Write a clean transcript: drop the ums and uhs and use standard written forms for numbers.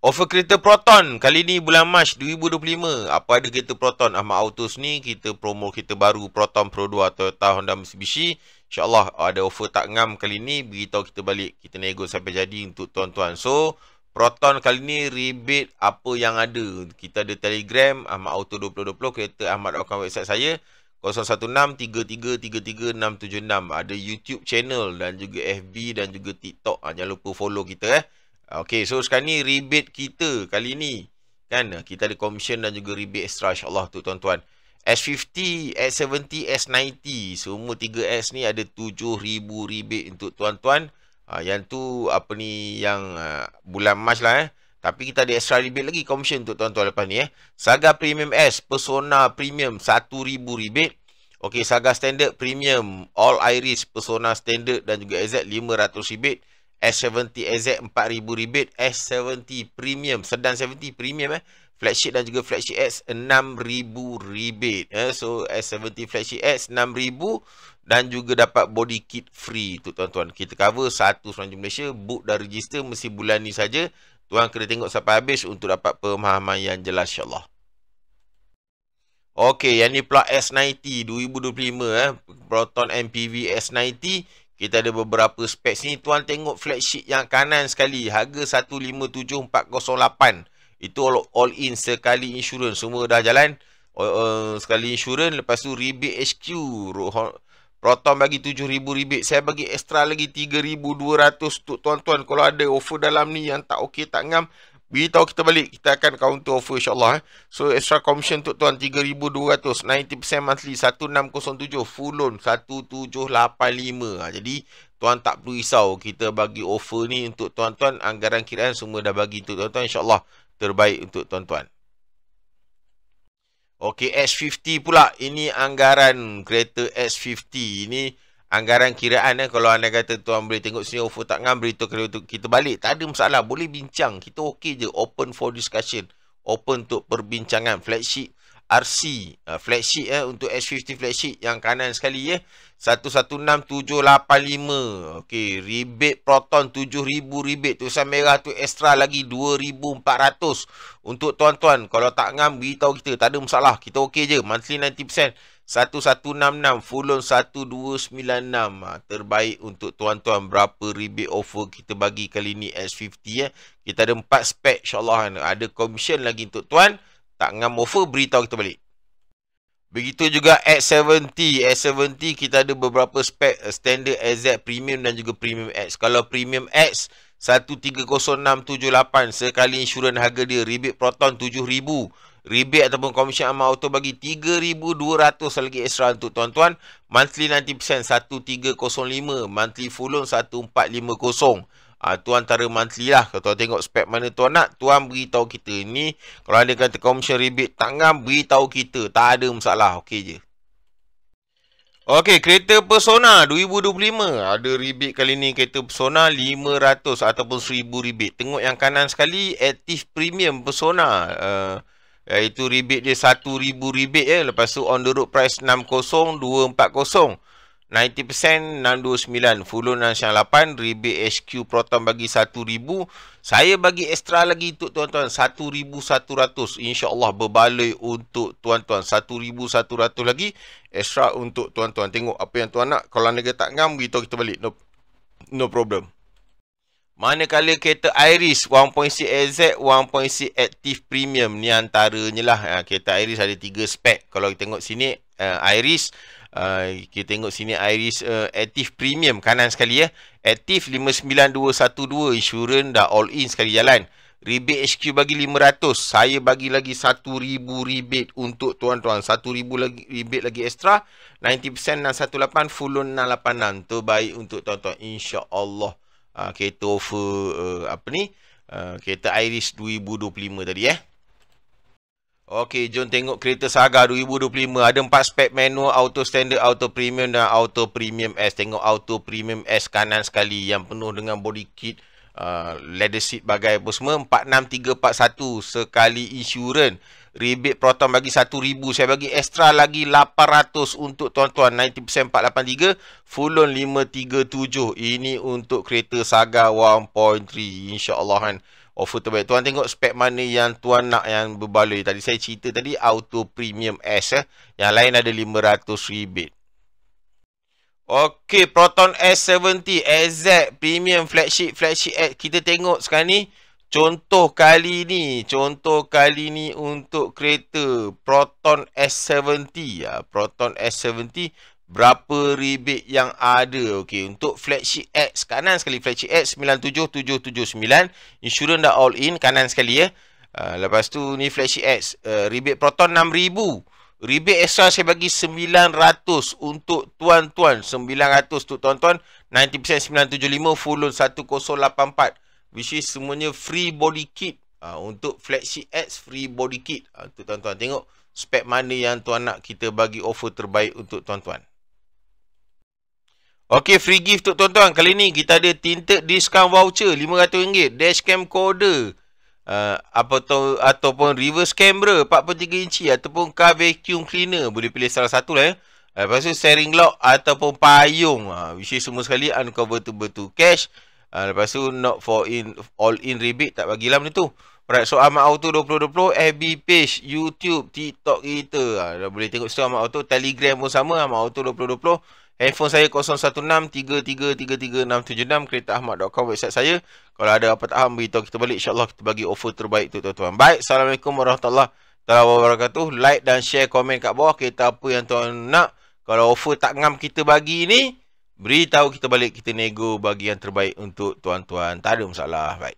Offer kereta Proton kali ni bulan Mac 2025. Apa ada kereta Proton Ahmad Autos ni, kita promo kereta baru Proton Pro 2 Toyota Honda Mitsubishi. InsyaAllah ada offer tak ngam kali ni, beritahu kita balik. Kita nego sampai jadi untuk tuan-tuan. So, Proton kali ni rebate apa yang ada. Kita ada Telegram Ahmad Auto 2020, kereta Ahmad akan website saya 016-3333-676. Ada YouTube channel dan juga FB dan juga TikTok. Jangan lupa follow kita Okay, so sekarang ni rebate kita kali ni kan, kita ada commission dan juga rebate extra insyaAllah tu tuan-tuan. S50, S70, S90 semua 3S ni ada 7,000 rebate untuk tuan-tuan. Yang tu apa ni, yang bulan Mac lah Tapi kita ada extra rebate lagi commission untuk tuan-tuan lepas ni Saga Premium S, Persona Premium 1,000 rebate. Okay, Saga Standard Premium, All Iris, Persona Standard dan juga AZ 500 rebate. S70 AZ 4,000 rebate. S70 Premium, Sedan 70 Premium Flagship dan juga Flagship X 6,000 rebate So S70 Flagship X 6,000 dan juga dapat body kit free tu tuan-tuan. Kita cover satu sepanjang Malaysia. Book dan register mesti bulan ni saja. Tuan kena tengok sampai habis untuk dapat pemahaman yang jelas insyaAllah. Okey, yang ni pula S90 2025 Proton MPV S90. Kita ada beberapa specs ni. Tuan tengok flagship yang kanan sekali. Harga 157,408. Itu all in sekali insurans. Semua dah jalan. Sekali insurans. Lepas tu rebate HQ. Proton bagi 7,000 rebate. Saya bagi extra lagi 3,200 untuk tuan-tuan. Kalau ada offer dalam ni yang tak okey, tak ngam, beritahu kita balik. Kita akan counter offer insyaAllah So extra commission untuk tuan 3,200. 90% monthly 1607. Full loan 1785. Jadi tuan tak perlu risau. Kita bagi offer ni untuk tuan-tuan. Anggaran kiraan semua dah bagi untuk tuan-tuan. InsyaAllah terbaik untuk tuan-tuan. Okey, S50 pula. Ini anggaran kereta S50. Ini anggaran kiraan Kalau anda kata tuan boleh tengok sini offer tak ngam, beritahu kita balik. Tak ada masalah, boleh bincang. Kita okey je, open for discussion. Open untuk perbincangan. Flagship RC, flagship untuk S50 flagship yang kanan sekali 116785. Okey, rebate Proton 7,000 rebate. Tulisan merah tu extra lagi 2,400 untuk tuan-tuan. Kalau tak ngam, beritahu kita, tak ada masalah. Kita okey je. Monthly 90%. 1166, full loan 1296. Terbaik untuk tuan-tuan. Berapa rebate offer kita bagi kali ni S50 Kita ada 4 spek insyaAllah Ada commission lagi untuk tuan. Tak ngam offer, beritahu kita balik. Begitu juga S70. S70 kita ada beberapa spek. Standard AZ Premium dan juga Premium X. Kalau Premium X 130678. Sekali insurans harga dia. Rebate Proton 7,000. Rebate ataupun commission Ahmad Auto bagi 3,200 lagi extra untuk tuan-tuan. Monthly 90% 1305. Monthly full loan 1450. Tu antara monthly lah. Kalau tuan tengok spek mana tuan nak, tuan beritahu kita. Ni kalau ada kata commission rebate tak ngam, beritahu kita. Tak ada masalah. Okey je. Okey, kereta Persona 2025. Ada rebate kali ni. Kereta Persona 500 ataupun 1,000 rebate. Tengok yang kanan sekali. Active Premium Persona. Iaitu rebate dia 1,000 rebate Lepas tu on the road price 60,240. 90% 629. Full loan 698. Rebate HQ Proton bagi 1,000. Saya bagi extra lagi untuk tuan-tuan 1,100. InsyaAllah berbaloi untuk tuan-tuan. 1,100 lagi extra untuk tuan-tuan. Tengok apa yang tuan nak. Kalau anda tak ngam, beritahu kita balik. No problem. Manakala kereta Iris 1.6 AZ, 1.6 Active Premium ni antaranya lah. Kereta Iris ada 3 spek. Kalau kita tengok sini Iris, kita tengok sini Iris Active Premium kanan sekali Active 59212. Insurans dah all in sekali jalan. Rebate HQ bagi 500. Saya bagi lagi 1,000 rebate untuk tuan-tuan. 1,000 lagi rebate lagi extra. 90% 618. Full loan 686. Terbaik untuk tuan-tuan. InsyaAllah. Kereta offer kereta Iris 2025 tadi Okey, jom tengok kereta Saga 2025. Ada 4 spek manual, auto standard, auto premium dan auto premium S. Tengok auto premium S kanan sekali yang penuh dengan body kit, leather seat bagai apa semua. 46341 sekali insurans. Rebate Proton bagi 1,000. Saya bagi extra lagi 800 untuk tuan-tuan. 90% 483. Full loan 537. Ini untuk kereta Saga 1.3. InsyaAllah kan. offer terbaik. Tuan tengok spek mana yang tuan nak yang berbaloi. Tadi saya cerita tadi Auto Premium S. Yang lain ada 500 rebate. Okey, Proton S70 exact Premium Flagship X. Kita tengok sekarang ni. Contoh kali ni untuk kereta Proton S70. Proton S70 berapa rebate yang ada. Okey, untuk Flagship X kanan sekali, Flagship X 97779, insurans dah all in kanan sekali ya. Lepas tu ni Flagship X, rebate Proton 6000. Rebate extra saya bagi 900 untuk tuan-tuan. 900 untuk tuan-tuan. 90% 975, full loan 1084. Which is semuanya free body kit. Untuk Flagship X, free body kit. Untuk tuan-tuan tengok spek mana yang tuan nak, kita bagi offer terbaik untuk tuan-tuan. Okey, free gift untuk tuan-tuan. Kali ni kita ada tinted discount voucher RM500. Dashcam Coder. Ataupun reverse camera 4.3 inci. Ataupun car vacuum cleaner. Boleh pilih salah satu lah ya. Lepas tu steering lock ataupun payung. Which is semua sekali unconvertible to cash. Lepas tu not for all in rebate, tak bagilah benda tu. Alright, so Ahmad Auto 2020 FB page, YouTube, TikTok kita. Dah boleh tengok situ Ahmad Auto. Telegram pun sama, Ahmad Auto 2020. Handphone saya 0163333676. keretaahmad.com website saya. Kalau ada apa tak faham, beritahu kita balik. InsyaAllah kita bagi offer terbaik untuk tuan-tuan. Baik, Assalamualaikum warahmatullahi wabarakatuh. Like dan share komen kat bawah kereta apa yang tuan nak. Kalau offer tak ngam kita bagi ni, beritahu kita balik, kita nego bagi yang terbaik untuk tuan-tuan. Tak ada masalah. Baik.